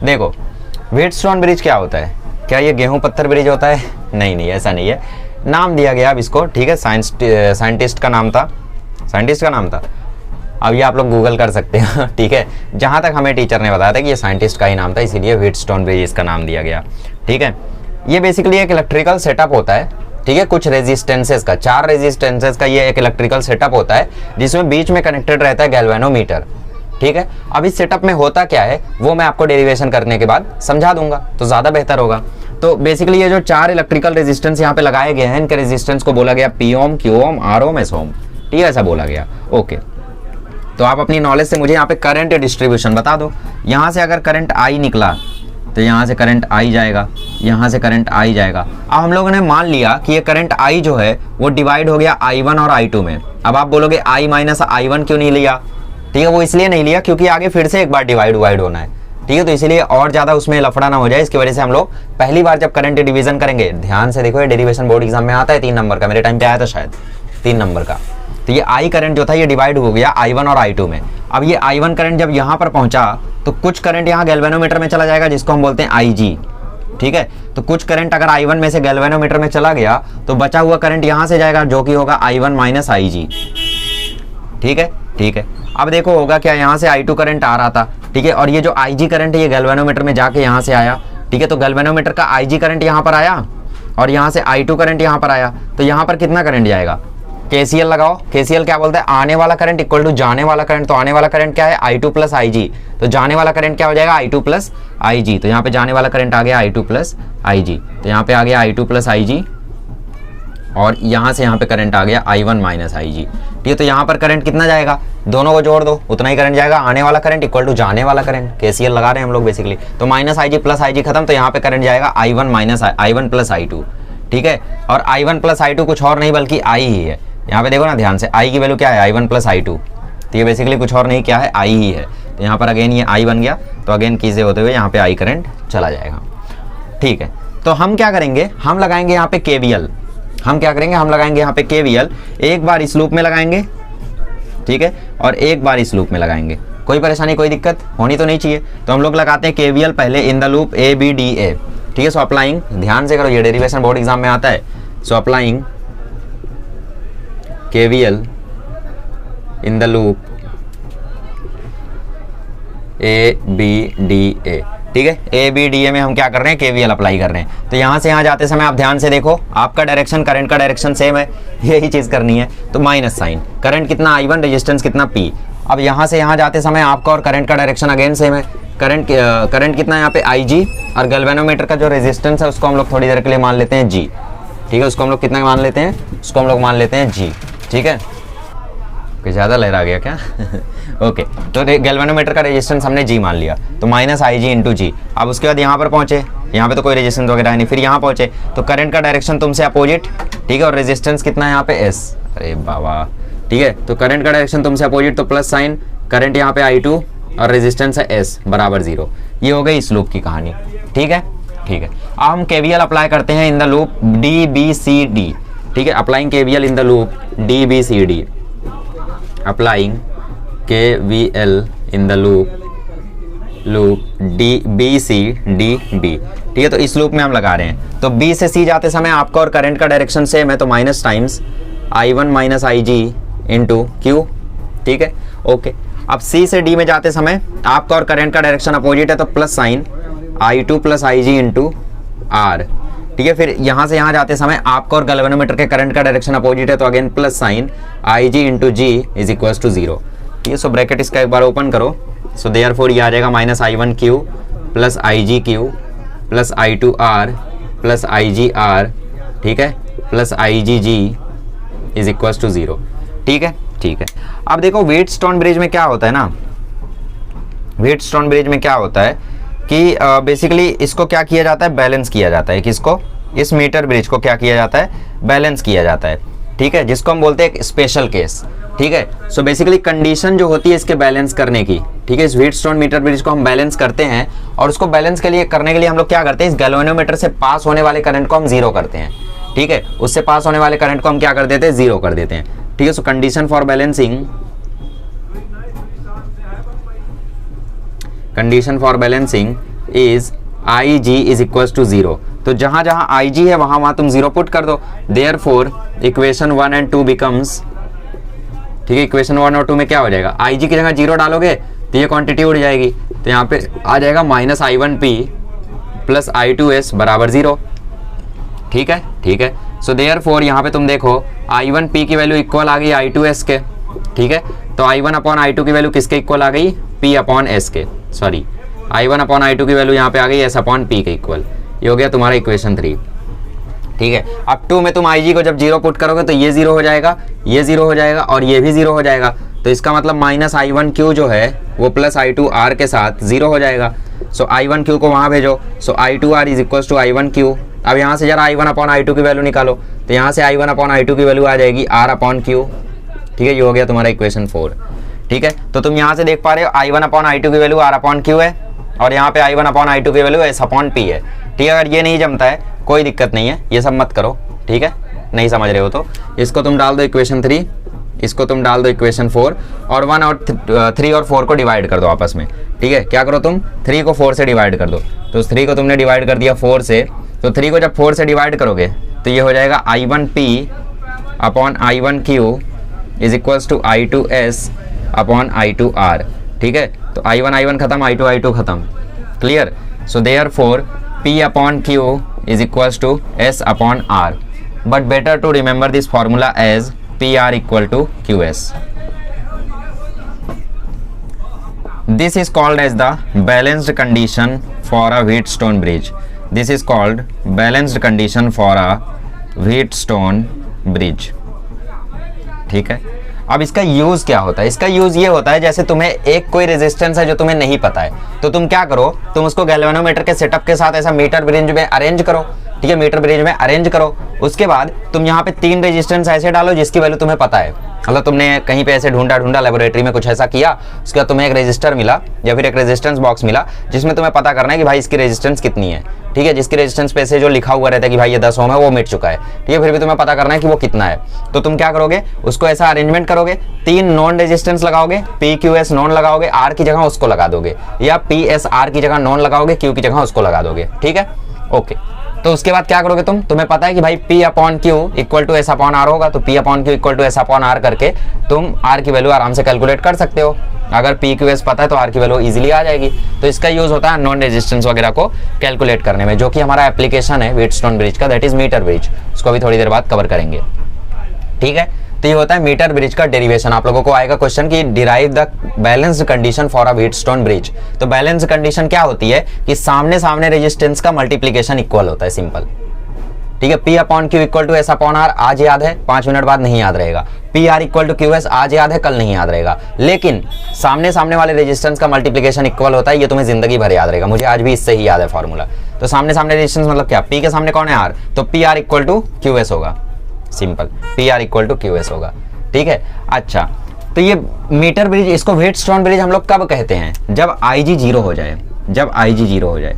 देखो Wheatstone bridge क्या होता है, क्या ये गेहूं पत्थर ब्रिज होता है? नहीं नहीं, ऐसा नहीं है, नाम दिया गया अब इसको, ठीक है, साइंटिस्ट का नाम था। अब ये आप लोग गूगल कर सकते हैं ठीक है, जहाँ तक हमें टीचर ने बताया था कि ये साइंटिस्ट का ही नाम था, इसीलिए व्हीटस्टोन ब्रिज इसका नाम दिया गया, ठीक है। ये बेसिकली एक इलेक्ट्रिकल सेटअप होता है, ठीक है, कुछ रेजिस्टेंसेस का, 4 रेजिस्टेंसेस का ये एक इलेक्ट्रिकल सेटअप होता है, जिसमें बीच में कनेक्टेड रहता है गैल्वेनोमीटर, ठीक है। अब इस सेटअप में होता क्या है वो मैं आपको डेरिवेशन करने के बाद समझा दूंगा, तो ज़्यादा बेहतर होगा। तो बेसिकली ये जो 4 इलेक्ट्रिकल रेजिस्टेंस यहाँ पे लगाए गए हैं, इनके रेजिस्टेंस को बोला गया P ohm, Q ohm, R ohm, S ohm, ठीक है, ऐसा बोला गया। ओके, तो आप अपनी नॉलेज से मुझे यहाँ पे करंट डिस्ट्रीब्यूशन बता दो। यहाँ से अगर करंट आई निकला तो यहाँ से करंट आई जाएगा, यहाँ से करंट आई जाएगा। अब हम लोगों ने मान लिया कि ये करंट आई जो है वो डिवाइड हो गया I1 और I2 में। अब आप बोलोगे I माइनस I1 क्यों नहीं लिया? ठीक है, वो इसलिए नहीं लिया क्योंकि आगे फिर से एक बार डिवाइड होना है, ठीक है, तो इसीलिए और ज़्यादा उसमें लफड़ा ना हो जाए, इसकी वजह से हम लोग पहली बार जब करंट डिवीजन करेंगे, ध्यान से देखो, ये डेरिवेशन बोर्ड एग्जाम में आता है 3 नंबर का, मेरे टाइम पे आया था शायद 3 नंबर का। तो ये I करंट जो था ये डिवाइड हो गया I1 और I2 में। अब ये I1 करंट जब यहाँ पर पहुंचा तो कुछ करंट यहाँ गैल्वेनोमीटर में चला जाएगा, जिसको हम बोलते हैं IG, ठीक है। तो कुछ करंट अगर I1 में से गैल्वेनोमीटर में चला गया तो बचा हुआ करंट यहाँ से जाएगा, जो कि होगा I1 माइनस IG, ठीक है, ठीक है। अब देखो होगा क्या, यहाँ से I2 करंट आ रहा था, ठीक है, और ये जो IG करंट है ये गैल्वेनोमीटर में जाके यहाँ से आया, ठीक है। तो गैल्वेनोमीटर का IG करंट यहाँ पर आया और यहाँ से I2 करंट यहाँ पर आया, तो यहाँ पर कितना करंट जाएगा? KCL लगाओ। KCL क्या बोलता है? आने वाला करंट इक्वल टू जाने वाला करंट। तो आने वाला करंट क्या है? I2 plus IG। तो जाने वाला करंट क्या हो जाएगा? I2 plus IG। तो यहाँ पे जाने वाला करंट आ गया I2 प्लस IG। तो यहाँ पे आ गया I2 प्लस IG और यहाँ से यहाँ पे करंट आ गया I1 माइनस IG, ठीक है। तो यहाँ पर करंट कितना जाएगा? दोनों को जोड़ दो, उतना ही करंट जाएगा। आने वाला करंट इक्वल टू जाने वाला करंट, KCL लगा रहे हैं हम लोग बेसिकली। तो माइनस IG प्लस IG खत्म, तो यहाँ पे करंट जाएगा I1 minus I1 plus I2, ठीक है। और I1 प्लस I2 कुछ और नहीं बल्कि I ही है। यहाँ पे देखो ना ध्यान से, I की वैल्यू क्या है? I1 plus I2। तो ये बेसिकली कुछ और नहीं क्या है? I ही है। तो यहाँ पर अगेन ये I बन गया, तो अगेन की से होते हुए यहाँ पे I करंट चला जाएगा, ठीक है। तो हम क्या करेंगे? हम लगाएंगे यहाँ पे KVL। हम क्या करेंगे? हम लगाएंगे यहाँ पे KVL। एक बार इस लूप में लगाएंगे, ठीक है, और एक बार इस लूप में लगाएंगे। कोई परेशानी, कोई दिक्कत होनी तो नहीं चाहिए। तो हम लोग लगाते हैं KVL पहले इन द लूप ABDA, ठीक है। सो अप्लाइंग, ध्यान से करो, ये डेरिवेशन बोर्ड एग्जाम में आता है। So applying KVL in the loop ABDA, ठीक है। ABDA में हम क्या कर रहे हैं? KVL अप्लाई कर रहे हैं। तो यहाँ से यहाँ जाते समय आप ध्यान से देखो, आपका डायरेक्शन, करंट का डायरेक्शन सेम है, यही चीज़ करनी है। तो माइनस साइन, करंट कितना? I1, रेजिस्टेंस कितना? P। अब यहाँ से यहाँ जाते समय आपका और करंट का डायरेक्शन अगेन सेम है। करंट कितना है यहाँ पे? IG। और गैल्वेनोमीटर का जो रेजिस्टेंस है उसको हम लोग थोड़ी देर के लिए मान लेते हैं G, ठीक है। उसको हम लोग कितना मान लेते हैं? उसको हम लोग मान लेते हैं G, ठीक है। कुछ ज़्यादा लहरा गया क्या? ओके, तो गैल्वेनोमीटर का रेजिस्टेंस हमने G मान लिया, तो माइनस IG इंटू G। अब उसके बाद यहाँ पर पहुँचे, यहाँ पे तो कोई रेजिस्टेंस वगैरह नहीं, फिर यहाँ पहुँचे तो करंट का डायरेक्शन तुमसे अपोजिट, ठीक है, और रेजिस्टेंस कितना है यहाँ पे? S। अरे बाबा, ठीक है। तो करंट का डायरेक्शन तुमसे अपोजिट, तो प्लस साइन, करंट यहाँ पे I2 और रेजिस्टेंस है S बराबर 0। ये हो गई इस लूप की कहानी, ठीक है, ठीक है। अब हम KVL अप्लाई करते हैं इन द लूप DBCD, ठीक है। Applying KVL in the loop DBCD, applying KVL in the loop DBCDB, ठीक है। तो इस लूप में हम लगा रहे हैं। तो B से C जाते समय आपका और करंट का डायरेक्शन सेम है, तो minus times I1 minus IG into Q, ठीक है, ओके। अब C से D में जाते समय आपका और करंट का डायरेक्शन अपोजिट है, तो plus sign I2 plus IG into R, ठीक है। फिर यहाँ से यहाँ जाते समय आपका और गैल्वेनोमीटर के करंट का डायरेक्शन अपोजिट है, तो again plus sign IG into G is equal to 0, ठीक है। सो ब्रैकेट इसका एक बार ओपन करो। सो देयरफॉर ये आ जाएगा minus I1Q plus IGQ plus I2R plus IGR, ठीक है, plus IGG is equal to 0, ठीक है, ठीक है। अब देखो व्हीटस्टोन ब्रिज में क्या होता है ना, व्हीटस्टोन ब्रिज में क्या होता है कि बेसिकली इसको क्या किया जाता है? बैलेंस किया जाता है। किसको? इस मीटर ब्रिज को क्या किया जाता है? बैलेंस किया जाता है, ठीक है, जिसको हम बोलते हैं एक स्पेशल केस, ठीक है। सो बेसिकली कंडीशन जो होती है इसके बैलेंस करने की, ठीक है, इस व्हीटस्टोन मीटर ब्रिज को हम बैलेंस करते हैं। और उसको बैलेंस करने के लिए हम लोग क्या करते हैं? इस गैल्वेनोमीटर से पास होने वाले करंट को हम 0 करते हैं, ठीक है। उससे पास होने वाले करंट को हम क्या कर देते हैं? 0 कर देते हैं, ठीक है। So condition for balancing, is I G is equal to 0। तो जहां जहां आई जी है वहां तुम 0 पुट कर दो। देयरफॉर इक्वेशन 1 एंड 2 बिकम्स, ठीक है, इक्वेशन 1 और 2 में क्या हो जाएगा, आई जी की जगह 0 डालोगे तो ये क्वांटिटी उड़ जाएगी, तो यहाँ पे आ जाएगा -I1P प्लस I2S बराबर 0। ठीक है, ठीक है। सो देयरफॉर यहाँ पे तुम देखो I1P की वैल्यू इक्वल आ गई I2S के, ठीक है। तो I1 अपॉन I2 की वैल्यू किसके इक्वल आ गई, P अपॉन S के, सॉरी I1 अपॉन I2 की वैल्यू यहाँ पे आ गई S अपॉन P के इक्वल। ये हो गया तुम्हारा इक्वेशन 3, ठीक है। अब 2 में तुम IG को जब 0 पुट करोगे तो ये 0 हो जाएगा, ये 0 हो जाएगा और ये भी 0 हो जाएगा। तो इसका मतलब -I1Q जो है वो प्लस I2R के साथ 0 हो जाएगा। सो I1Q को वहाँ भेजो, सो I2R is equal to I1Q। अब यहाँ से जरा I1 अपॉन I2 की वैल्यू निकालो, तो यहाँ से I1 अपॉन I2 की वैल्यू आ जाएगी R अपॉन Q, ठीक है। ये हो गया तुम्हारा इक्वेशन 4, ठीक है। तो तुम यहाँ से देख पा रहे हो I1 अपॉन I2 की वैल्यू R अपॉन Q है और यहाँ पे I1 अपॉन I2 की वैल्यू S अपॉन P है, ठीक है। अगर ये नहीं जमता है कोई दिक्कत नहीं है, ये सब मत करो, ठीक है, नहीं समझ रहे हो तो इसको तुम डाल दो इक्वेशन 3, इसको तुम डाल दो इक्वेशन 4 और 1 और 3 और 4 को डिवाइड कर दो आपस में, ठीक है। क्या करो तुम 3 को 4 से डिवाइड कर दो, तो 3 को तुमने डिवाइड कर दिया 4 से, तो 3 को जब 4 से डिवाइड करोगे तो ये हो जाएगा I1P upon I1Q is equals to I2S upon I2R, ठीक है। तो I1 खत्म, I2 खत्म, clear. So therefore P upon Q is equals to S upon R, but better to remember this formula as PR equal to QS. This is called as the balanced condition for a Wheatstone bridge. This is called balanced condition for a Wheatstone bridge, ठीक है। अब इसका use क्या होता है, इसका use ये होता है जैसे तुम्हें एक कोई रेजिस्टेंस है जो तुम्हें नहीं पता है, तो तुम क्या करो, तुम उसको गैल्वेनोमीटर के सेटअप के साथ ऐसा मीटर ब्रिज में अरेंज करो, ठीक है, मीटर ब्रिज में अरेंज करो। उसके बाद तुम यहाँ पे 3 रेजिस्टेंस ऐसे डालो जिसकी वैल्यू तुम्हें पता है, मतलब तुमने कहीं पे ऐसे ढूंढा लेबोरेटरी में कुछ ऐसा किया, उसके बाद तुम्हें एक रेजिस्टर मिला या फिर एक रेजिस्टेंस बॉक्स मिला जिसमें तुम्हें पता करना है कि भाई इसकी रेजिस्टेंस कितनी है, ठीक है। जिसकी रेजिस्टेंस पे से जो लिखा हुआ रहता है कि भाई ये 10 ओम है वो मिट चुका है, ठीक है, फिर भी तुम्हें पता करना है कि वो कितना है। तो तुम क्या करोगे, उसको ऐसा अरेंजमेंट करोगे, 3 नॉन रेजिस्टेंस लगाओगे, PQS नॉन लगाओगे, R की जगह उसको लगा दोगे, या PSR की जगह नॉन लगाओगे, Q की जगह उसको लगा दोगे, ठीक है, ओके। तो उसके बाद क्या करोगे तुम्हें पता है कि भाई P upon Q equal to S upon R होगा, तो P upon Q equal to S upon R करके तुम R की वैल्यू आराम से कैलकुलेट कर सकते हो। अगर PQS पता है तो R की वैल्यू इजीली आ जाएगी। तो इसका यूज होता है नॉन रेजिस्टेंस वगैरह को कैलकुलेट करने में, जो कि हमारा एप्लीकेशन है व्हीटस्टोन ब्रिज का, दैट इज मीटर ब्रिज। उसको भी थोड़ी देर बाद कवर करेंगे, ठीक है। तो ये होता है मीटर ब्रिज का डेरिवेशन। आप लोगों को आएगा क्वेश्चन कि derive the balanced condition for a Wheatstone bridge. तो बैलेंस्ड कंडीशन क्या होती है कि सामने सामने रेजिस्टेंस का मल्टीप्लीकेशन इक्वल होता है, सिंपल, ठीक है। P upon Q equal to S upon R आज याद है, 5 मिनट बाद नहीं याद रहेगा। PR इक्वल टू QS आज याद है, कल नहीं याद रहेगा। लेकिन सामने सामने वाले रेजिस्टेंस का मल्टीप्लिकेशन इक्वल होता है, ये तुम्हें जिंदगी भर याद रहेगा। मुझे आज भी इससे ही याद है फॉर्मूला। तो सामने सामने रेजिस्टेंस मतलब क्या, P के सामने कौन है R, तो PR इक्वल टू QS होगा, simple, PR equal to QS होगा, ठीक है। अच्छा, तो ये मीटर ब्रिज, इसको व्हीटस्टोन ब्रिज हम लोग कब कहते हैं, जब IG 0 हो जाए, जब IG 0 हो जाए,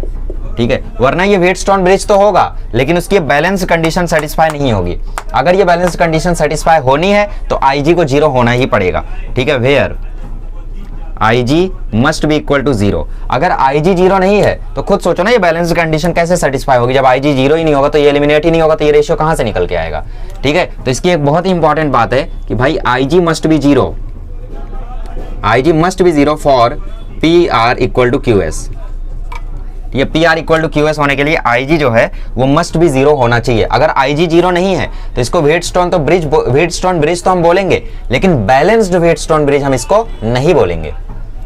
ठीक है। वरना ये व्हीटस्टोन ब्रिज तो होगा लेकिन उसकी बैलेंस कंडीशन सेटिस्फाई नहीं होगी। अगर ये बैलेंस कंडीशन सेटिस्फाई होनी है तो IG को 0 होना ही पड़ेगा, ठीक है। Where IG must be equal to 0। अगर IG 0 नहीं है तो खुद सोचो ना, ये बैलेंस कंडीशन कैसे सेटिस्फाई होगी। जब IG 0 ही नहीं होगा तो ये एलिमिनेट ही नहीं होगा, तो ये रेशियो कहां से निकल के आएगा, ठीक है। तो इसकी एक बहुत ही इंपॉर्टेंट बात है कि भाई IG must be 0, IG must be 0 for PR equal to QS। ये PR इक्वल टू QS होने के लिए IG जो है वो मस्ट बी 0 होना चाहिए। अगर IG 0 नहीं है तो इसको व्हीटस्टोन ब्रिज तो हम बोलेंगे, लेकिन बैलेंस्ड व्हीटस्टोन ब्रिज हम इसको नहीं बोलेंगे,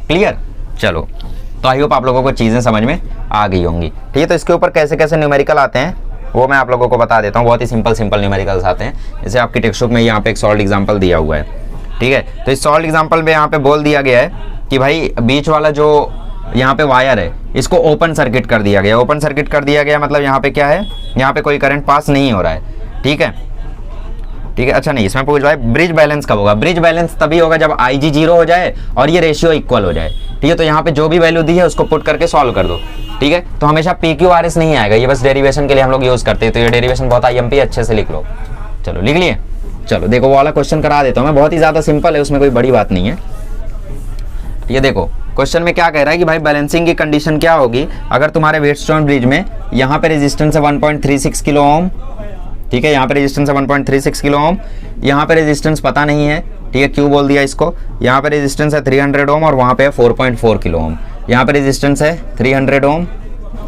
क्लियर। चलो, तो आई होप आप लोगों को चीजें समझ में आ गई होंगी, ठीक है। तो इसके ऊपर कैसे कैसे न्यूमेरिकल आते हैं वो मैं आप लोगों को बता देता हूँ। बहुत ही सिंपल न्यूमेरिकल्स आते हैं। जैसे आपकी टेक्स्ट बुक में यहाँ पे एक सॉल्व एग्जाम्पल दिया हुआ है, ठीक है। तो इस सॉल्व एग्जाम्पल में यहाँ पे बोल दिया गया है कि भाई बीच वाला जो यहाँ पे वायर है इसको ओपन सर्किट कर दिया गया। ओपन सर्किट कर दिया गया मतलब यहाँ पे क्या है, यहाँ पे कोई करंट पास नहीं हो रहा है, ठीक है, ठीक है। अच्छा नहीं, इसमें पूछ रहा है ब्रिज बैलेंस कब होगा। ब्रिज बैलेंस तभी होगा जब IG 0 हो जाए और ये रेशियो इक्वल हो जाए, ठीक है। तो यहाँ पे जो भी वैल्यू दी है उसको पुट करके सॉल्व कर दो, ठीक है। तो हमेशा PQRS नहीं आएगा, ये बस डेरिवेशन के लिए हम लोग यूज करते हैं। तो ये डेरिवेशन बहुत IMP अच्छे से लिख लो। चलो लिख लिए। चलो देखो वो वाला क्वेश्चन करा देता हूँ मैं, बहुत ही ज्यादा सिंपल है, उसमें कोई बड़ी बात नहीं है। ये देखो क्वेश्चन में क्या कह रहा है कि भाई बैलेंसिंग की कंडीशन क्या होगी अगर तुम्हारे व्हीटस्टोन ब्रिज में यहाँ पे रेजिस्टेंस है 1.36 किलो ओम, ठीक है, यहाँ पे रेजिस्टेंस है 1.36 किलो ओम, यहाँ पे रेजिस्टेंस पता नहीं है, ठीक है, क्यों बोल दिया इसको, यहाँ पे रेजिस्टेंस है 300 ओम और वहाँ पे 4.4 किलो ओम, यहाँ पे रेजिस्टेंस है 300 ओम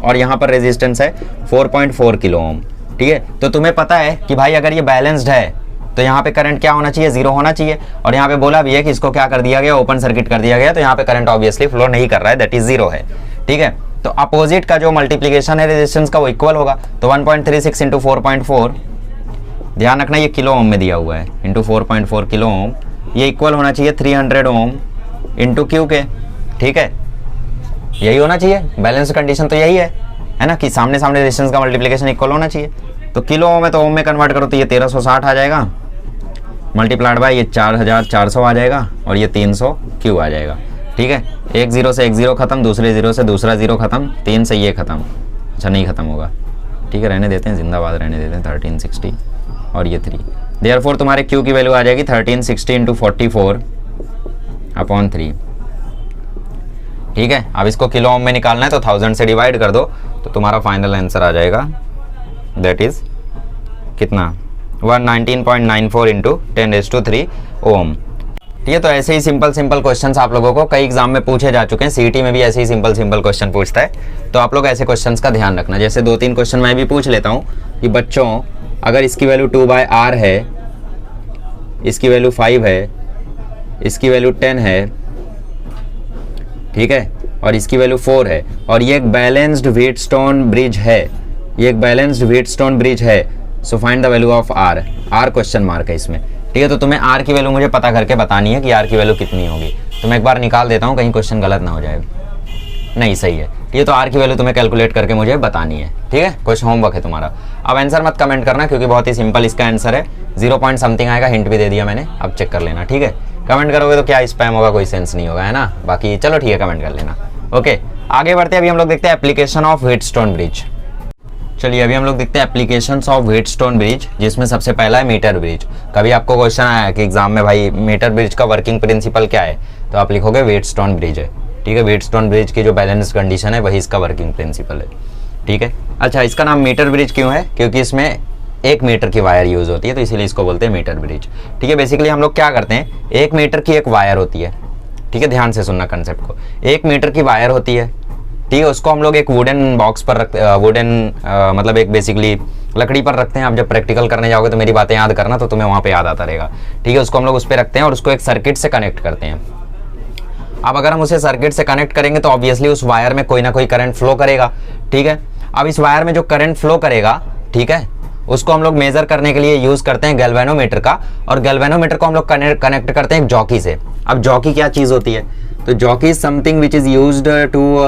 और यहाँ पर रेजिस्टेंस है 4.4 किलो ओम, ठीक है। तो तुम्हें पता है कि भाई अगर ये बैलेंस्ड है तो यहाँ पे करंट क्या होना चाहिए, जीरो होना चाहिए, और यहाँ पे बोला भी है कि इसको क्या कर दिया गया, ओपन सर्किट कर दिया गया, तो यहाँ पे करंट ऑब्वियसली फ्लो नहीं कर रहा है, दैट इज जीरो है, ठीक है। तो अपोजिट का जो मल्टीप्लीकेशन है रेजिस्टेंस का वो इक्वल होगा, तो 1.36 इंटू 4.4, ध्यान रखना ये किलो ओम में दिया हुआ है, इंटू 4.4 किलो ओम, ये इक्वल होना चाहिए 300 ओम इंटू क्यू के, ठीक है, यही होना चाहिए, बैलेंस कंडीशन तो यही है ना, कि सामने सामने रेजिस्टेंस का मल्टीप्लिकेशन इक्वल होना चाहिए। तो किलो ओम है तो ओम में कन्वर्ट करो तो ये 1360 आ जाएगा, मल्टीप्लाइड बाय ये 4400 आ जाएगा और ये 300 क्यू आ जाएगा, ठीक है। एक जीरो से एक जीरो खत्म, दूसरे जीरो से दूसरा जीरो खत्म, 3 से ये खत्म, अच्छा नहीं खत्म होगा, ठीक है, रहने देते हैं, जिंदाबाद रहने देते हैं, 1360 और ये 3, देयरफॉर तुम्हारे क्यू की वैल्यू आ जाएगी 1360 इंटू 44/3, ठीक है। अब इसको किलो ओम में निकालना है तो 1000 से डिवाइड कर दो तो तुम्हारा फाइनल आंसर आ जाएगा, दैट इज कितना 119.94 इंटू 10⁻³ ओम, ठीक है। तो ऐसे ही सिंपल क्वेश्चंस आप लोगों को कई एग्जाम में पूछे जा चुके हैं, सीईटी में भी ऐसे ही सिंपल क्वेश्चन पूछता है, तो आप लोग ऐसे क्वेश्चंस का ध्यान रखना। जैसे 2-3 क्वेश्चन मैं भी पूछ लेता हूँ कि बच्चों अगर इसकी वैल्यू 2/r है, इसकी वैल्यू 5 है, इसकी वैल्यू 10 है, ठीक है, और इसकी वैल्यू 4 है, और ये एक बैलेंस्ड व्हीटस्टोन ब्रिज है, ये एक बैलेंस्ड व्हीटस्टोन ब्रिज है, so find the value of R, R question mark है इसमें, ठीक है। तो तुम्हें आर की वैल्यू मुझे पता करके बतानी है कि आर की वैल्यू कितनी होगी, तो मैं एक बार निकाल देता हूँ कहीं क्वेश्चन गलत ना हो जाए, नहीं सही है, ठीक है। तो आर की वैल्यू तुम्हें कैलकुलेट करके मुझे बतानी है, ठीक है, कुछ होमवर्क है तुम्हारा। अब आंसर मत कमेंट करना क्योंकि बहुत ही सिंपल इसका आंसर है, 0 पॉइंट समथिंग आएगा, हिंट भी दे दिया मैंने, अब चेक कर लेना, ठीक है। कमेंट करोगे तो क्या स्पैम होगा, कोई सेंस नहीं होगा, है ना, बाकी चलो ठीक है, कमेंट कर लेना, ओके। आगे बढ़ते हैं, अभी हम लोग देखते हैं एप्लीकेशन ऑफ व्हीटस्टोन ब्रिज। चलिए अभी हम लोग देखते हैं एप्लीकेशंस ऑफ व्हीटस्टोन ब्रिज, जिसमें सबसे पहला है मीटर ब्रिज। कभी आपको क्वेश्चन आया है कि एग्जाम में भाई मीटर ब्रिज का वर्किंग प्रिंसिपल क्या है, तो आप लिखोगे व्हीटस्टोन ब्रिज है, ठीक है। व्हीटस्टोन ब्रिज की जो बैलेंस कंडीशन है वही इसका वर्किंग प्रिंसिपल है, ठीक है। अच्छा, इसका नाम मीटर ब्रिज क्यों है, क्योंकि इसमें 1 मीटर की वायर यूज होती है, तो इसीलिए इसको बोलते हैं मीटर ब्रिज, ठीक है। बेसिकली हम लोग क्या करते हैं, 1 मीटर की एक वायर होती है, ठीक है, ध्यान से सुनना कंसेप्ट को, 1 मीटर की वायर होती है, ठीक है, उसको हम लोग एक वुडन बॉक्स पर रखते, मतलब एक बेसिकली लकड़ी पर रखते हैं। आप जब प्रैक्टिकल करने जाओगे तो मेरी बातें याद करना, तो तुम्हें वहाँ पे याद आता रहेगा, ठीक है। उसको हम लोग उस पर रखते हैं और उसको एक सर्किट से कनेक्ट करते हैं। अब अगर हम उसे सर्किट से कनेक्ट करेंगे तो ऑब्वियसली उस वायर में कोई ना कोई करंट फ्लो करेगा, ठीक है। अब इस वायर में जो करंट फ्लो करेगा, ठीक है, उसको हम लोग मेजर करने के लिए यूज करते हैं गैल्वेनोमीटर का, और गैल्वेनोमीटर को हम लोग कनेक्ट करते हैं एक जॉकी से। अब जॉकी क्या चीज होती है, तो jockey is something which is used to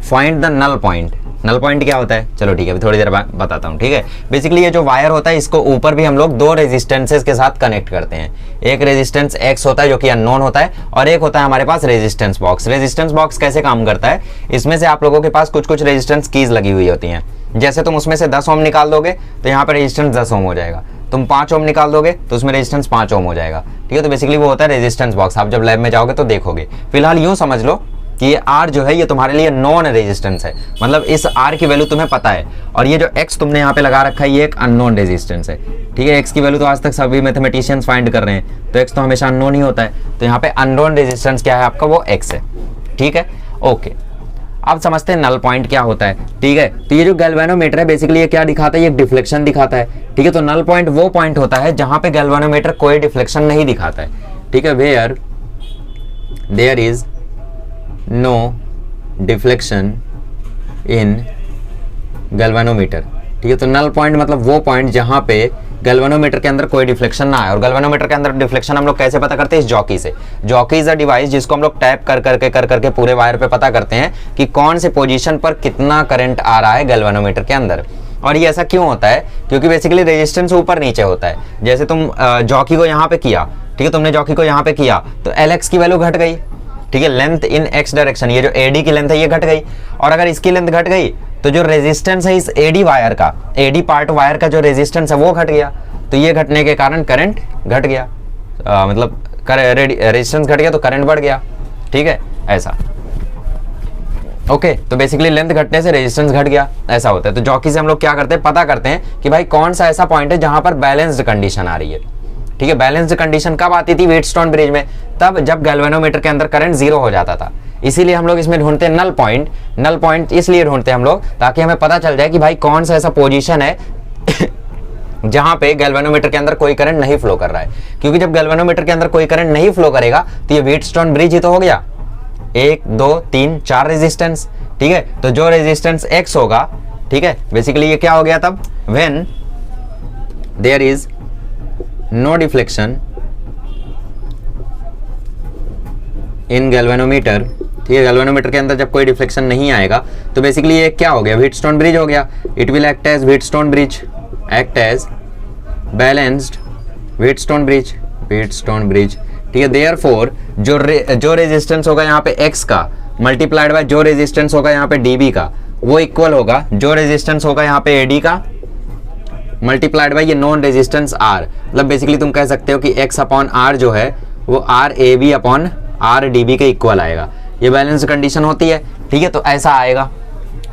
find the null point. Null point क्या होता है, चलो ठीक है, अभी थोड़ी देर बाद बताता हूँ, ठीक है। बेसिकली ये जो वायर होता है इसको ऊपर भी हम लोग 2 रेजिस्टेंसेस के साथ कनेक्ट करते हैं। एक रेजिस्टेंस एक्स होता है जो कि अननोन होता है, और एक होता है हमारे पास रेजिस्टेंस बॉक्स। रेजिस्टेंस बॉक्स कैसे काम करता है, इसमें से आप लोगों के पास कुछ रेजिस्टेंस कीज लगी हुई होती हैं। जैसे तुम उसमें से 10 ओम निकाल दोगे तो यहाँ पर रेजिस्टेंस 10 ओम हो जाएगा, तुम 5 ओम निकाल दोगे तो उसमें रेजिस्टेंस 5 ओम हो जाएगा, ठीक है। तो बेसिकली वो होता है रेजिस्टेंस बॉक्स, आप जब लैब में जाओगे तो देखोगे। फिलहाल यूं समझ लो कि ये R जो है ये तुम्हारे लिए नॉन रेजिस्टेंस है, मतलब इस R की वैल्यू तुम्हें पता है, और ये जो X तुमने यहाँ पे लगा रखा है ये एक अननोन रेजिस्टेंस है, ठीक है। X की वैल्यू तो आज तक सभी मैथमेटिशियंस फाइंड कर रहे हैं, तो X तो हमेशा अननोन ही होता है, तो यहाँ पे अननोन रेजिस्टेंस क्या है आपका, वो X है, ठीक है, ओके। अब समझते हैं नल पॉइंट क्या होता है, ठीक है। तो ये जो गैल्वेनोमीटर है बेसिकली ये क्या दिखाता है, ये डिफ्लेक्शन दिखाता है, ठीक है। तो नल पॉइंट वो पॉइंट होता है जहां पे गैल्वेनोमीटर कोई डिफ्लेक्शन नहीं दिखाता है, ठीक है। Where there is no deflection in galvanometer, ठीक है। तो नल पॉइंट मतलब वो पॉइंट जहां पे गैल्वेनोमीटर के अंदर कोई डिफ्लेक्शन ना आए। और गैल्वेनोमीटर के अंदर डिफ्लेक्शन हम लोग कैसे पता करते हैं, इस जॉकी से। जॉकी इज अ डिवाइस जिसको हम लोग टैप कर करके पूरे वायर पे पता करते हैं कि कौन से पोजीशन पर कितना करंट आ रहा है गैल्वेनोमीटर के अंदर। और ये ऐसा क्यों होता है, क्योंकि बेसिकली रेजिस्टेंस ऊपर नीचे होता है। जैसे तुम जॉकी को यहाँ पे किया, ठीक है, तुमने जॉकी को यहाँ पे किया तो LX की वैल्यू घट गई, ठीक है, लेंथ इन X डायरेक्शन, ये जो AD की लेंथ है ये घट गई। और अगर इसकी लेंथ घट गई तो जो रेजिस्टेंस है इस AD वायर का, AD पार्ट वायर का जो रेजिस्टेंस है वो घट गया। तो ये घटने के कारण करंट घट गया, मतलब रेजिस्टेंस घट गया तो करंट बढ़ गया, ठीक है, ऐसा। ओके तो बेसिकली लेंथ घटने से रेजिस्टेंस घट गया, ऐसा होता है। तो जॉकी से हम लोग क्या करते हैं, पता करते हैं कि भाई कौन सा ऐसा पॉइंट है जहां पर बैलेंस्ड कंडीशन आ रही है। ठीक है, बैलेंस्ड कंडीशन कब आती थी व्हीटस्टोन ब्रिज में, तब जब गैल्वेनोमीटर के अंदर करंट जीरो हो जाता था। इसीलिए हम लोग इसमें ढूंढते हैं नल पॉइंट। नल पॉइंट इसलिए ढूंढते हैं हम लोग ताकि हमें पता चल जाए कि भाई कौन सा ऐसा पोजीशन है जहां पे गैल्वेनोमीटर के अंदर कोई करंट नहीं फ्लो कर रहा है। क्योंकि जब गैल्वेनोमीटर के अंदर कोई करंट नहीं फ्लो करेगा तो ये व्हीटस्टोन ब्रिज ही तो हो गया। 1 2 3 4 रेजिस्टेंस। ठीक है, तो जो रेजिस्टेंस X होगा, ठीक है, बेसिकली ये क्या हो गया तब, when there is no deflection in galvanometer. ठीक है, गैल्वेनोमीटर के अंदर जब कोई डिफ्लेक्शन नहीं आएगा तो बेसिकली ये क्या हो गया, व्हीटस्टोन ब्रिज हो गया। It will act as Wheatstone bridge, act as balanced Wheatstone bridge, Wheatstone bridge. ठीक है, देयरफॉर जो रेजिस्टेंस होगा यहाँ पे X का मल्टीप्लाइड बाय जो रेजिस्टेंस होगा यहाँ पे dB का, वो इक्वल होगा जो रेजिस्टेंस होगा यहाँ पे AD का मल्टीप्लाइड बाय ये नॉन रेजिस्टेंस R। मतलब बेसिकली तुम कह सकते हो कि X अपॉन R जो है वो RAB अपॉन RDB के इक्वल आएगा। ये बैलेंस कंडीशन होती है। ठीक है, तो ऐसा आएगा।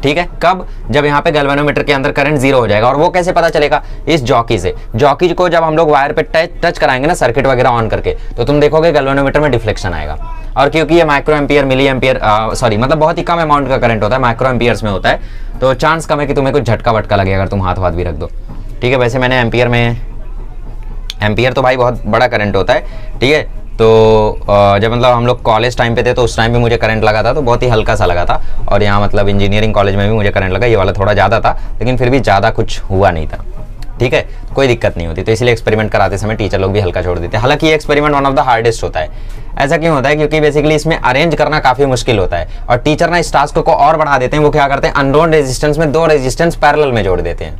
ठीक है, कब, जब यहाँ पे गैल्वेनोमीटर के अंदर करंट जीरो हो जाएगा। और वो कैसे पता चलेगा, इस जॉकी से। जॉकी को जब हम लोग वायर पे टच कराएंगे ना, सर्किट वगैरह ऑन करके, तो तुम देखोगे गैल्वेनोमीटर में डिफ्लेक्शन आएगा। और क्योंकि ये micro ampere, milli ampere, sorry मतलब बहुत ही कम अमाउंट का करंट होता है, माइक्रो एम्पियर्स में होता है, तो चांस कम है कि तुम्हें कुछ झटका वटका लगे अगर तुम हाथ भी रख दो। ठीक है, वैसे मैंने एम्पियर तो भाई बहुत बड़ा करंट होता है। ठीक है, तो जब मतलब हम लोग कॉलेज टाइम पे थे तो उस टाइम भी मुझे करंट लगा था, तो बहुत ही हल्का सा लगा था। और यहाँ मतलब इंजीनियरिंग कॉलेज में भी मुझे करंट लगा, ये वाला थोड़ा ज़्यादा था, लेकिन फिर भी ज़्यादा कुछ हुआ नहीं था। ठीक है, कोई दिक्कत नहीं होती। तो इसलिए एक्सपेरिमेंट कराते समय टीचर लोग भी हल्का छोड़ देते हैं। हालांकि ये experiment one of the hardest होता है। ऐसा क्यों होता है, क्योंकि बेसिकली इसमें अरेंज करना काफ़ी मुश्किल होता है। और टीचर ना इस टास्क को और बढ़ा देते हैं। वो क्या करते हैं, अननोन रेजिस्टेंस में 2 रेजिस्टेंस पैरेलल में जोड़ देते हैं।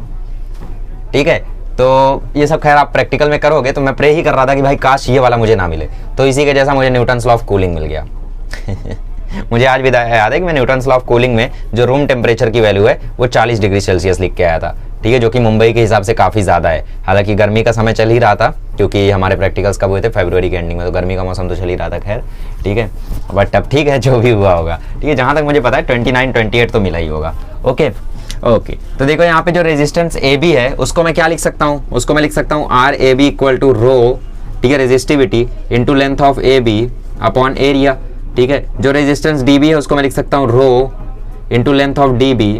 ठीक है, तो ये सब खैर आप प्रैक्टिकल में करोगे। तो मैं प्रे ही कर रहा था कि भाई काश ये वाला मुझे ना मिले। तो इसी के जैसा मुझे न्यूटन्स लॉ ऑफ कूलिंग मिल गया। मुझे आज भी याद है कि मैं न्यूटन्स लॉ ऑफ कूलिंग में जो रूम टेम्परेचर की वैल्यू है वो 40 डिग्री सेल्सियस लिख के आया था। ठीक है, जो कि मुंबई के हिसाब से काफ़ी ज़्यादा है। हालांकि गर्मी का समय चल ही रहा था, क्योंकि हमारे प्रैक्टिकल्स कब हुए थे, फरवरी के एंडिंग में, तो गर्मी का मौसम तो चल ही रहा था। खैर ठीक है, बट अब ठीक है, जो भी हुआ होगा। ठीक है, जहाँ तक मुझे पता है 29-28 तो मिला ही होगा। ओके, तो देखो यहाँ पे जो रेजिस्टेंस AB है उसको मैं क्या लिख सकता हूँ, उसको मैं लिख सकता हूँ RAB इक्वल टू रो, ठीक है, resistivity into length of AB upon area. ठीक है, जो रेजिस्टेंस DB है उसको मैं लिख सकता हूँ rho into length of DB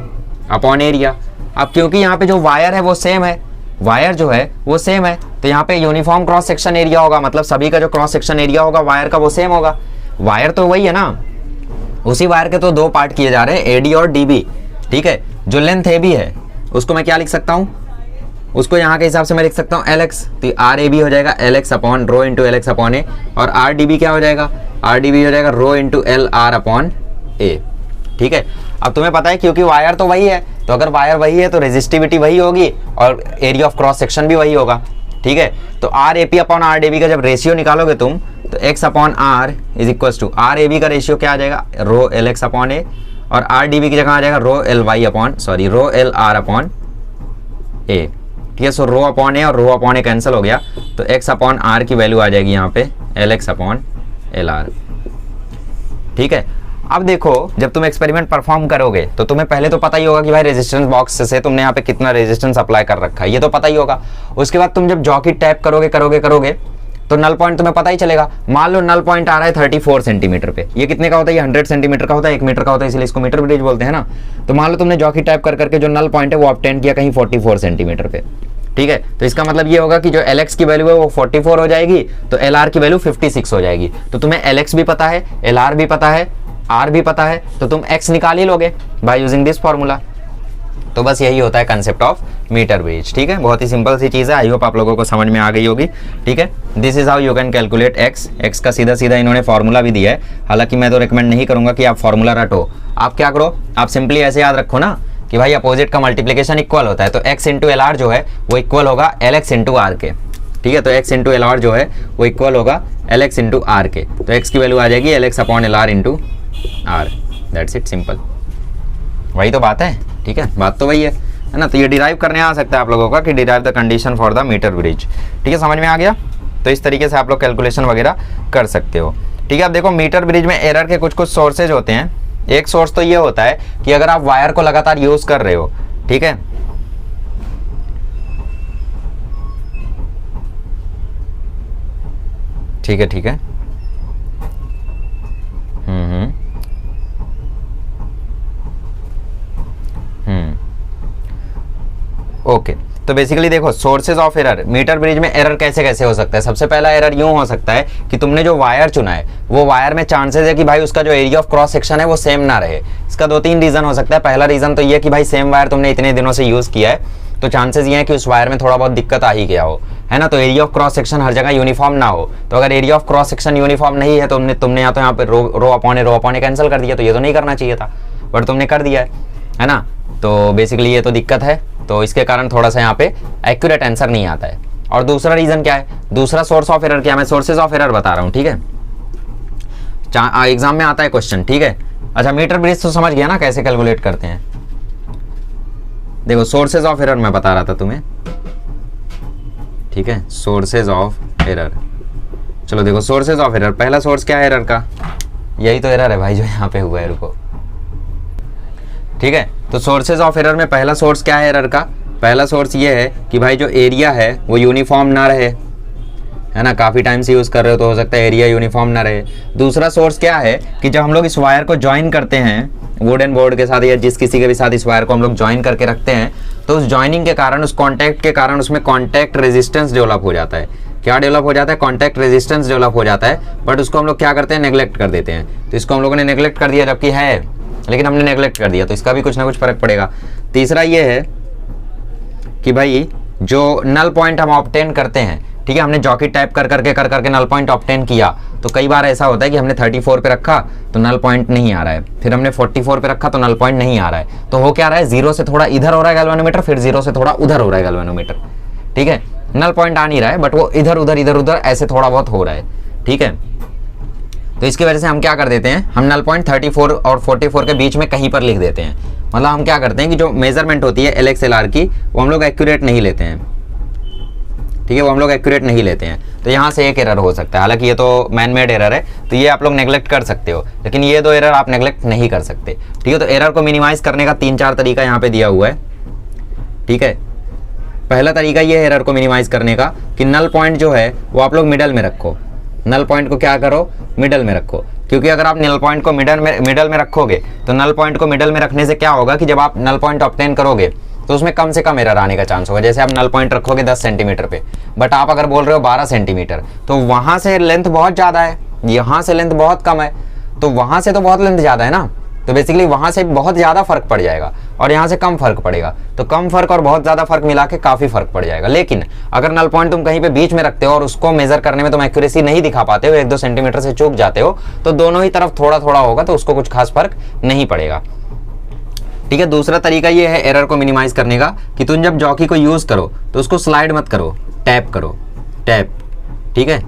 upon area. अब क्योंकि यहाँ पे जो वायर है वो सेम है, वायर जो है वो सेम है, तो यहाँ पे यूनिफॉर्म क्रॉस सेक्शन एरिया होगा। मतलब सभी का जो क्रॉस सेक्शन एरिया होगा वायर का वो सेम होगा। वायर तो वही है ना, उसी वायर के तो 2 पार्ट किए जा रहे हैं, AD और DB। ठीक है, जो लेंथ AB है उसको मैं क्या लिख सकता हूँ, उसको यहाँ के हिसाब से मैं लिख सकता हूँ LX। तो RAB हो जाएगा LX upon rho into LX upon A। और RDB क्या हो जाएगा, RDB हो जाएगा rho into LR upon A। ठीक है, अब तुम्हें पता है क्योंकि वायर तो वही है, तो अगर वायर वही है तो रेजिस्टिविटी वही होगी और एरिया ऑफ क्रॉस सेक्शन भी वही होगा। ठीक है, तो RAP अपॉन RDB का जब रेशियो निकालोगे तुम, तो X upon R is equal to RAB का रेशियो क्या आ जाएगा, रो LX अपॉन A, और RDB की जगह आ जाएगा रो LR अपॉन A। ठीक है, सो रो अपॉन A और रो अपॉन A कैंसिल हो गया, तो X अपॉन R की वैल्यू आ जाएगी यहाँ पे LX अपॉन LR। ठीक है, अब देखो जब तुम एक्सपेरिमेंट परफॉर्म करोगे तो तुम्हें पहले तो पता ही होगा कि भाई रेजिस्टेंस बॉक्स से तुमने यहाँ पे कितना रेजिस्टेंस अप्लाई कर रखा है, ये तो पता ही होगा। उसके बाद तुम जब जॉकी टैप करोगे तो नल पॉइंट तुम्हें पता ही चलेगा। मान लो नल पॉइंट आ रहा है 34 सेंटीमीटर पे। ये कितने का होता है, ये 100 सेंटीमीटर का होता है, 1 मीटर का होता है, इसलिए इसको मीटर ब्रिज बोलते हैं ना। तो मान लो तुमने जॉकी टैप करके जो नल पॉइंट है वो ऑब्टेन किया कहीं 44 सेंटीमीटर पे। ठीक है, तो इसका मतलब ये होगा कि जो LX की वैल्यू है वो 44 हो जाएगी, तो LR की वैल्यू 56 हो जाएगी। तो तुम्हें LX भी पता है, LR भी पता है, R भी पता है, तो तुम X निकाल ही लोगे बाय यूजिंग दिस फॉर्मूला। तो बस यही होता है कंसेप्ट ऑफ मीटर ब्रिज। ठीक है, बहुत ही सिंपल सी चीज़ है, आई होप आप लोगों को समझ में आ गई होगी। ठीक है, this is how you can calculate X का सीधा सीधा इन्होंने फॉर्मूला भी दिया है। हालांकि मैं तो रिकमेंड नहीं करूंगा कि आप फॉर्मूला रटो। आप क्या करो, आप सिंपली ऐसे याद रखो ना कि भाई अपोजिट का मल्टीप्लीकेशन इक्वल होता है, तो X इंटू LR जो है वो इक्वल होगा LX इंटू R के। ठीक है, तो X इंटू LR जो है वो इक्वल होगा LX इंटू R के। तो X की वैल्यू आ जाएगी LX upon LR into R। That's it, simple, वही तो बात है। ठीक है, बात तो वही है ना। तो ये डिराइव करने आ सकता है आप लोगों का कि derive the condition for the metre bridge. ठीक है, समझ में आ गया। तो इस तरीके से आप लोग कैलकुलेशन वगैरह कर सकते हो। ठीक है, अब देखो मीटर ब्रिज में एरर के कुछ सोर्सेज होते हैं। एक सोर्स तो ये होता है कि अगर आप वायर को लगातार यूज कर रहे हो, ठीक है, ठीक है, ठीक है, ओके। तो बेसिकली देखो sources of error, metre bridge में एरर कैसे कैसे हो सकता है। सबसे पहला एरर यूं हो सकता है कि तुमने जो वायर चुना है वो वायर में चांसेस है कि भाई उसका जो एरिया ऑफ क्रॉस सेक्शन है वो सेम ना रहे। इसका 2-3 रीजन हो सकता है। पहला रीजन तो ये कि भाई सेम वायर तुमने इतने दिनों से यूज किया है, तो चांसेस ये है कि उस वायर में थोड़ा बहुत दिक्कत आ ही गया हो, है ना। तो एरिया ऑफ क्रॉस सेक्शन हर जगह यूनिफॉर्म ना हो। तो अगर area of cross section uniform नहीं है तो तुमने या तो यहाँ पे रो अपॉन कैंसिल कर दिया, तो ये तो नहीं करना चाहिए था, बट तुमने कर दिया है ना। तो बेसिकली ये तो दिक्कत है, तो इसके कारण थोड़ा सा यहाँ पे एक्यूरेट आंसर नहीं आता है। और दूसरा रीजन क्या है, दूसरा सोर्स ऑफ एरर क्या, मैं सोर्सेज ऑफ एरर बता रहा हूँ, ठीक है। एग्जाम में आता है क्वेश्चन, ठीक है। अच्छा, मीटर ब्रिज तो समझ गया ना कैसे कैलकुलेट करते हैं। देखो सोर्सेज ऑफ एरर मैं बता रहा था तुम्हें, ठीक है, सोर्सेज ऑफ एरर। चलो देखो सोर्सेज ऑफ एरर, पहला सोर्स क्या है एरर का, यही तो एरर है भाई जो यहाँ पे हुआ है, रुको, ठीक है। तो सोर्सेज ऑफ एरर में पहला सोर्स क्या है एरर का, पहला सोर्स ये है कि भाई जो एरिया है वो यूनिफॉर्म ना रहे, है ना। काफी टाइम से यूज कर रहे हो तो हो सकता है एरिया यूनिफॉर्म ना रहे। दूसरा सोर्स क्या है कि जब हम लोग इस वायर को ज्वाइन करते हैं वुडन बोर्ड के साथ या जिस किसी के भी साथ इस वायर को हम लोग ज्वाइन करके रखते हैं, तो उस ज्वाइनिंग के कारण, उस कॉन्टैक्ट के कारण उसमें कॉन्टैक्ट रेजिस्टेंस डेवलप हो जाता है। क्या डेवलप हो जाता है, कॉन्टैक्ट रेजिस्टेंस डेवलप हो जाता है, बट उसको हम लोग क्या करते हैं, नेग्लेक्ट कर देते हैं। तो इसको हम लोगों ने नेग्लेक्ट कर दिया, जबकि है, लेकिन हमने नेग्लेक्ट कर दिया, तो इसका भी कुछ ना कुछ फर्क पड़ेगा। तीसरा ये है कि भाई जो नल पॉइंट हम ऑब्टेन करते हैं, ठीक है, हमने जॉकी टाइप कर करके नल पॉइंट ऑब्टेन किया, तो कई बार ऐसा होता है कि हमने 34 पे रखा तो नल पॉइंट नहीं आ रहा है, फिर हमने 44 पे रखा तो नल पॉइंट नहीं आ रहा है। तो हो क्या रहा है, 0 से थोड़ा इधर हो रहा है गैल्वेनोमीटर, फिर 0 से थोड़ा उधर हो रहा है गैल्वेनोमीटर, ठीक है। नल पॉइंट आ नहीं रहा है, बट वो इधर उधर ऐसे थोड़ा बहुत हो रहा है, ठीक है। तो इसकी वजह से हम क्या कर देते हैं, हम नल पॉइंट 34 और 44 के बीच में कहीं पर लिख देते हैं। मतलब हम क्या करते हैं कि जो मेजरमेंट होती है LXLR की, वो हम लोग एक्यूरेट नहीं लेते हैं, ठीक है, वो हम लोग एक्यूरेट नहीं लेते हैं। तो यहाँ से एक एरर हो सकता है, हालांकि ये तो मैन मेड एरर है, तो ये आप लोग नेग्लेक्ट कर सकते हो, लेकिन ये 2 एरर आप नेग्लेक्ट नहीं कर सकते, ठीक है। तो एरर को मिनिमाइज करने का 3-4 तरीका यहाँ पे दिया हुआ है, ठीक है। पहला तरीका ये है एरर को मिनिमाइज करने का कि नल पॉइंट जो है वो आप लोग मिडल में रखो। नल पॉइंट को क्या करो, मिडल में रखो, क्योंकि अगर आप नल पॉइंट को मिडल में रखोगे तो नल पॉइंट को मिडल में रखने से क्या होगा कि जब आप नल पॉइंट ऑब्टेन करोगे तो उसमें कम से कम एरर आने का चांस होगा। जैसे आप नल पॉइंट रखोगे 10 सेंटीमीटर पे, बट आप अगर बोल रहे हो 12 सेंटीमीटर, तो वहां से लेंथ बहुत ज्यादा है, यहाँ से लेंथ बहुत कम है, तो वहां से तो बहुत लेंथ ज्यादा है ना, तो बेसिकली वहां से बहुत ज्यादा फर्क पड़ जाएगा और यहाँ से कम फर्क पड़ेगा। तो कम फर्क और बहुत ज्यादा फर्क मिला के काफी फर्क पड़ जाएगा। लेकिन अगर नल पॉइंट तुम कहीं पे बीच में रखते हो और उसको मेजर करने में तुम एक्यूरेसी नहीं दिखा पाते हो, 1-2 सेंटीमीटर से चूक जाते हो, तो दोनों ही तरफ थोड़ा थोड़ा होगा, तो उसको कुछ खास फर्क नहीं पड़ेगा, ठीक है। दूसरा तरीका ये है एरर को मिनिमाइज करने का कि तुम जब जॉकी को यूज करो तो उसको स्लाइड मत करो, टैप करो, टैप, ठीक है,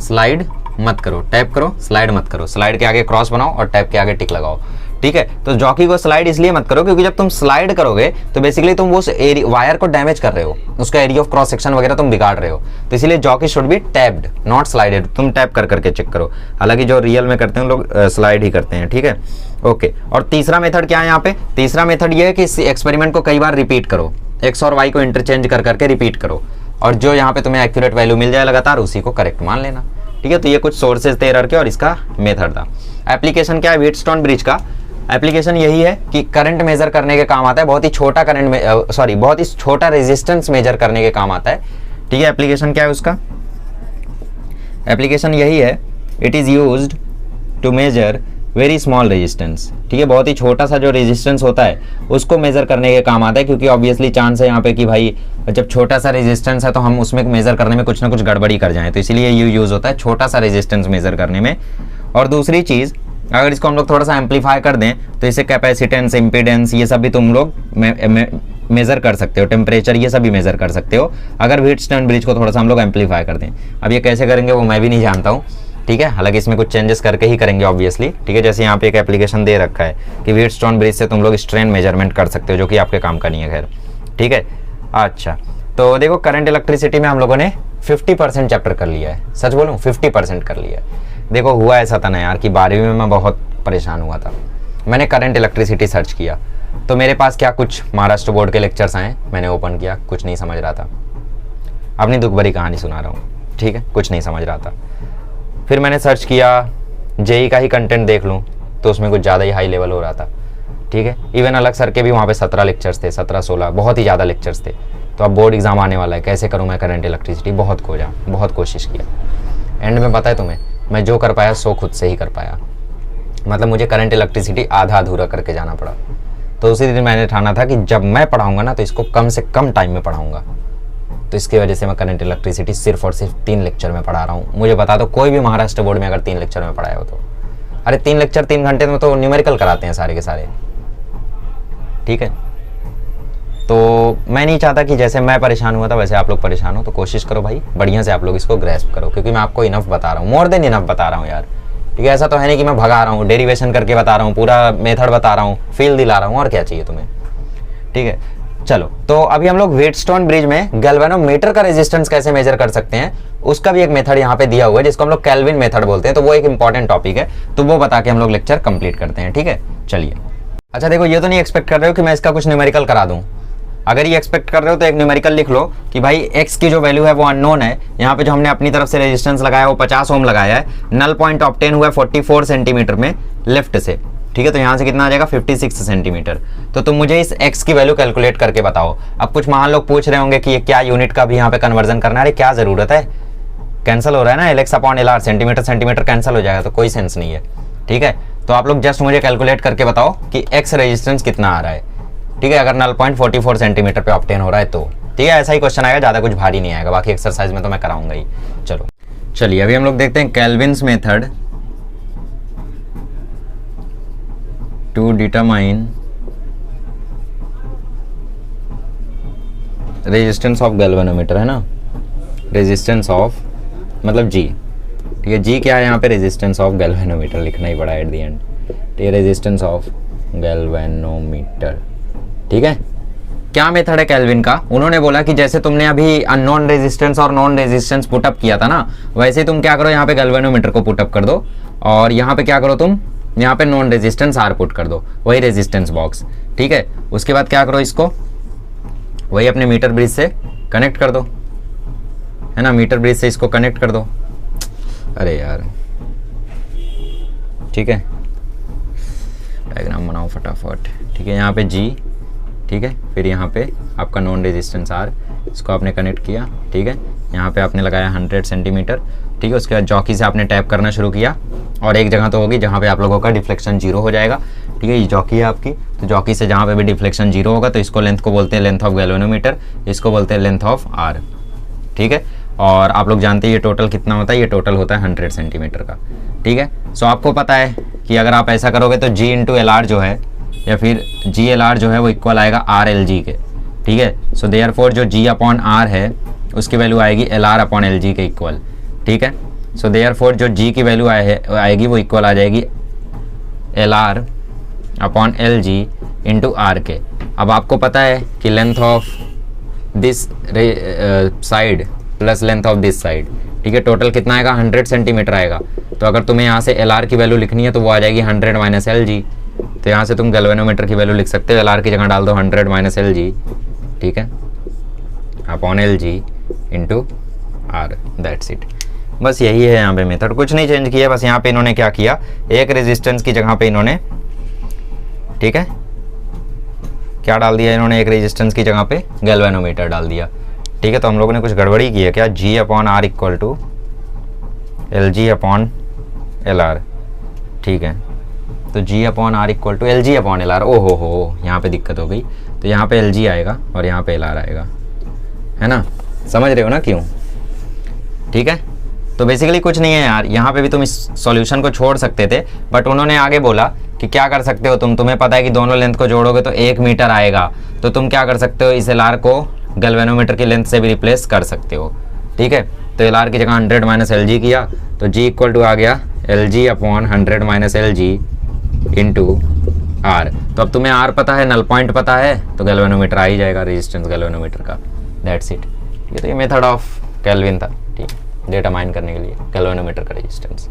स्लाइड मत करो, टैप करो, स्लाइड मत करो। स्लाइड के आगे क्रॉस बनाओ और टैप के आगे टिक लगाओ, ठीक है। तो जॉकी को स्लाइड इसलिए मत करो क्योंकि जब तुम स्लाइड करोगे तो बेसिकली तुम उस वायर को डैमेज कर रहे हो, उसका एरिया ऑफ क्रॉस सेक्शन वगैरह तुम बिगाड़ रहे हो। तो इसलिए jockey should be tapped, not slided. तुम टैप कर करके चेक करो, हालांकि जो रियल में करते हैं लोग स्लाइड ही करते हैं, ठीक है, ओके। और तीसरा मेथड क्या है यहाँ पे, तीसरा मेथड ये है कि इस एक्सपेरिमेंट को कई बार रिपीट करो, एक्स और वाई को इंटरचेंज कर करके रिपीट करो, और जो यहाँ पे तुम्हें एक्यूरेट वैल्यू मिल जाए लगातार उसी को करेक्ट मान लेना, ठीक है। तो ये कुछ सोर्सेज थे एरर के और इसका मेथड था। एप्लीकेशन क्या है व्हीटस्टोन ब्रिज का, एप्लीकेशन यही है कि करंट मेजर करने के काम आता है, बहुत ही छोटा करंट में बहुत ही छोटा रेजिस्टेंस मेजर करने के काम आता है, ठीक है। एप्लीकेशन क्या है उसका, एप्लीकेशन यही है, it is used to measure very small resistance, ठीक है। बहुत ही छोटा सा जो रेजिस्टेंस होता है उसको मेजर करने के काम आता है, क्योंकि ऑब्वियसली चांस है यहाँ पे कि भाई जब छोटा सा रेजिस्टेंस है तो हम उसमें मेजर करने में कुछ ना कुछ गड़बड़ी कर जाएं, तो इसीलिए ये यूज होता है छोटा सा रेजिस्टेंस मेजर करने में। और दूसरी चीज़, अगर इसको हम लोग थोड़ा सा एम्पलीफाई कर दें तो इसे कैपेसिटेंस, इम्पीडेंस, ये सब भी तुम लोग मेजर कर सकते हो, टेम्परेचर, ये सब भी मेजर कर सकते हो अगर व्हीटस्टोन ब्रिज को थोड़ा सा हम लोग एम्पलीफाई कर दें। अब ये कैसे करेंगे वो मैं भी नहीं जानता हूँ, ठीक है, हालांकि इसमें कुछ चेंजेस करके ही करेंगे ऑब्वियसली, ठीक है। जैसे यहाँ पे एक एप्लीकेशन दे रखा है कि व्हीटस्टोन ब्रिज से तुम लोग स्ट्रेन मेजरमेंट कर सकते हो, जो कि आपके काम का नहीं है, खैर, ठीक है। अच्छा, तो देखो करंट इलेक्ट्रिसिटी में हम लोगों ने 50% चैप्टर कर लिया है, सच बोलूं 50% कर लिया है। देखो हुआ ऐसा था ना यार कि 12वीं में मैं बहुत परेशान हुआ था, मैंने करंट इलेक्ट्रिसिटी सर्च किया तो मेरे पास क्या कुछ महाराष्ट्र बोर्ड के लेक्चर्स आए, मैंने ओपन किया, कुछ नहीं समझ रहा था। अपनी दुख भरी कहानी सुना रहा हूँ, ठीक है, कुछ नहीं समझ रहा था। फिर मैंने सर्च किया जेई का ही कंटेंट देख लूँ तो उसमें कुछ ज़्यादा ही हाई लेवल हो रहा था, ठीक है। इवन अलग सर के भी वहाँ पे 17 लेक्चर्स थे, 17-16, बहुत ही ज़्यादा लेक्चर्स थे। तो अब बोर्ड एग्जाम आने वाला है, कैसे करूँ मैं करंट इलेक्ट्रिसिटी, बहुत खोजा, बहुत कोशिश किया। एंड में पता है तुम्हें, मैं जो कर पाया सो खुद से ही कर पाया। मतलब मुझे करंट इलेक्ट्रिसिटी आधा अधूरा करके जाना पड़ा। तो उसी दिन मैंने ठाना था कि जब मैं पढ़ाऊँगा ना तो इसको कम से कम टाइम में पढ़ाऊँगा। तो इसकी वजह से मैं करंट इलेक्ट्रिसिटी सिर्फ और सिर्फ 3 लेक्चर में पढ़ा रहा हूँ। मुझे बता दो कोई भी महाराष्ट्र बोर्ड में अगर 3 लेक्चर में पढ़ाया हो तो, अरे 3 लेक्चर 3 घंटे में तो न्यूमेरिकल कराते हैं सारे के सारे, ठीक है। तो मैं नहीं चाहता कि जैसे मैं परेशान हुआ था वैसे आप लोग परेशान हो। तो कोशिश करो भाई बढ़िया से आप लोग इसको ग्रैस्प करो, क्योंकि मैं आपको इनफ बता रहा हूँ, मोर देन इनफ बता रहा हूँ यार, ठीक है। ऐसा तो है नहीं कि मैं भगा रहा हूँ, डेरिवेशन करके बता रहा हूँ, पूरा मेथड बता रहा हूँ, फील दिला रहा हूँ, और क्या चाहिए तुम्हें, ठीक है। चलो, तो अभी हम लोग व्हीटस्टोन ब्रिज में गैल्वेनोमीटर का रेजिस्टेंस कैसे मेजर कर सकते हैं उसका भी एक मेथड यहाँ पे दिया हुआ है, जिसको हम लोग केल्विन मेथड बोलते हैं। तो वो एक इंपॉर्टेंट टॉपिक है, तो वो बता के हम लोग लेक्चर कंप्लीट करते हैं, ठीक है। चलिए, अच्छा देखो, ये तो नहीं एक्सपेक्ट कर रहे हो कि मैं इसका कुछ न्यूमेरिकल करा दूं। अगर ये एक्सपेक्ट कर रहे हो तो एक न्यूमेरिकल लिख लो कि भाई x की जो वैल्यू है वो अननोन है। यहाँ पे जो हमने अपनी तरफ से रेजिस्टेंस लगाया वो 50 ओम लगाया है। नल पॉइंट ऑब्टेन हुआ है 44 सेंटीमीटर में लेफ्ट से, ठीक है। तो यहाँ से कितना आ जाएगा 56 सेंटीमीटर। तो तुम मुझे इस x की वैल्यू कैलकुलेट करके बताओ। अब कुछ महान लोग पूछ रहे होंगे कि ये क्या यूनिट का भी यहाँ पे कन्वर्जन करना है, अरे क्या जरूरत है, कैंसिल हो रहा है ना, LX/LR, सेंटीमीटर सेंटीमीटर कैंसिल हो जाएगा, तो कोई सेंस नहीं है, ठीक है। तो आप लोग जस्ट मुझे कैलकुलेट करके बताओ कि x रेजिस्टेंस कितना आ रहा है, ठीक है। अगर नल पॉइंट 44 सेंटीमीटर पे ऑब्टेन हो रहा है तो, ठीक है। ऐसा ही क्वेश्चन आएगा, ज़्यादा कुछ भारी नहीं आएगा, बाकी एक्सरसाइज में तो मैं कराऊंगा ही। चलो चलिए, अभी हम लोग देखते हैं Kelvin's method to determine resistance of galvanometer, है ना, रेजिस्टेंस ऑफ मतलब जी, ठीक है। जी क्या है यहाँ पे, रेजिस्टेंस ऑफ गैल्वेनोमीटर लिखना ही पड़ा एट द एंड, ठीक है। रेजिस्टेंस ऑफ गैल्वेनोमीटर, ठीक है। क्या मेथड है केल्विन का, उन्होंने बोला कि जैसे तुमने अभी अननोन रेजिस्टेंस और नॉन रेजिस्टेंस पुटअप किया था ना, वैसे तुम क्या करो, यहाँ पे गैल्वेनोमीटर को पुटअप कर दो और यहाँ पे क्या करो तुम, यहाँ पे नॉन रेजिस्टेंस आर पुट कर दो, वही रेजिस्टेंस बॉक्स, ठीक है। उसके बाद क्या करो, इसको वही अपने मीटर ब्रिज से कनेक्ट कर दो, है ना, मीटर ब्रिज से इसको कनेक्ट कर दो। अरे यार, ठीक है, डायग्राम बनाओ फटाफट, ठीक है। यहाँ पे जी, ठीक है, फिर यहाँ पे आपका नॉन रेजिस्टेंस आर, इसको आपने कनेक्ट किया, ठीक है। यहाँ पे आपने लगाया 100 सेंटीमीटर, ठीक है। उसके बाद जॉकी से आपने टैप करना शुरू किया और एक जगह तो होगी जहाँ पे आप लोगों का डिफ्लेक्शन 0 हो जाएगा, ठीक है। ये जॉकी है आपकी, तो जॉकी से जहाँ पे भी डिफ्लेक्शन 0 होगा तो इसको लेंथ को बोलते हैं लेंथ ऑफ गैल्वेनोमीटर, इसको बोलते हैं लेंथ ऑफ आर, ठीक है। और आप लोग जानते हैं ये टोटल कितना होता है, ये टोटल होता है 100 सेंटीमीटर का, ठीक है। सो आपको पता है कि अगर आप ऐसा करोगे तो G इंटू LR जो है, या फिर GLR जो है वो इक्वल आएगा RLG के, ठीक है। सो देयरफॉर जो G अपॉन R है उसकी वैल्यू आएगी LR अपॉन LG के इक्वल, ठीक है। सो देयरफॉर जो G की वैल्यू आएगी वो इक्वल आ जाएगी LR upon LG into R के। अब आपको पता है कि length of this side plus length of this side, ठीक है, टोटल कितना आएगा 100 सेंटीमीटर आएगा। तो अगर तुम्हें यहाँ से LR की वैल्यू लिखनी है तो वो आ जाएगी 100 माइनस LG। तो यहाँ से तुम गैल्वेनोमीटर की वैल्यू लिख सकते हो, LR की जगह डाल दो 100 माइनस LG, ठीक है, upon LG into R, that's it. बस यही है यहाँ पे मेथड, कुछ नहीं चेंज किया। बस यहाँ पे इन्होंने क्या किया, एक रेजिस्टेंस की जगह पे इन्होंने, ठीक है, क्या डाल दिया इन्होंने, एक रेजिस्टेंस की जगह पे गैल्वेनोमीटर डाल दिया, ठीक है। तो हम लोगों ने कुछ गड़बड़ी की है क्या, G upon R equal to LG upon LR, ठीक है। तो G upon R equal to LG upon LR, ओ हो, यहाँ पे दिक्कत हो गई। तो यहाँ पे LG आएगा और यहाँ पे LR आएगा, है ना, समझ रहे हो ना क्यों, ठीक है। तो बेसिकली कुछ नहीं है यार, यहाँ पे भी तुम इस सॉल्यूशन को छोड़ सकते थे, बट उन्होंने आगे बोला कि क्या कर सकते हो तुम्हें पता है कि दोनों लेंथ को जोड़ोगे तो 1 मीटर आएगा, तो तुम क्या कर सकते हो, इस LR को गैल्वेनोमीटर की लेंथ से भी रिप्लेस कर सकते हो, ठीक है। तो LR की जगह 100 माइनस LG किया तो G इक्वल टू आ गया LG upon 100 minus LG into R। तो अब तुम्हें R पता है, नल पॉइंट पता है, तो गैल्वेनोमीटर आ ही जाएगा, रेजिस्टेंस गैल्वेनोमीटर का, दैट्स इट। ये तो ये मेथड ऑफ केल्विन था, ठीक, डेटा माइन करने के लिए गैल्वेनोमीटर का रेजिस्टेंस।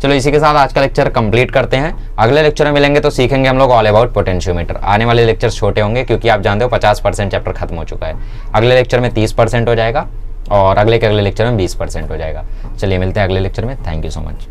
चलो इसी के साथ आज का लेक्चर कंप्लीट करते हैं। अगले लेक्चर में मिलेंगे तो सीखेंगे हम लोग ऑल अबाउट पोटेंशियोमीटर। आने वाले लेक्चर छोटे होंगे क्योंकि आप जानते हो 50% चैप्टर खत्म हो चुका है। अगले लेक्चर में 30% हो जाएगा और अगले के अगले लेक्चर में 20% हो जाएगा। चलिए मिलते हैं अगले लेक्चर में। Thank you so much.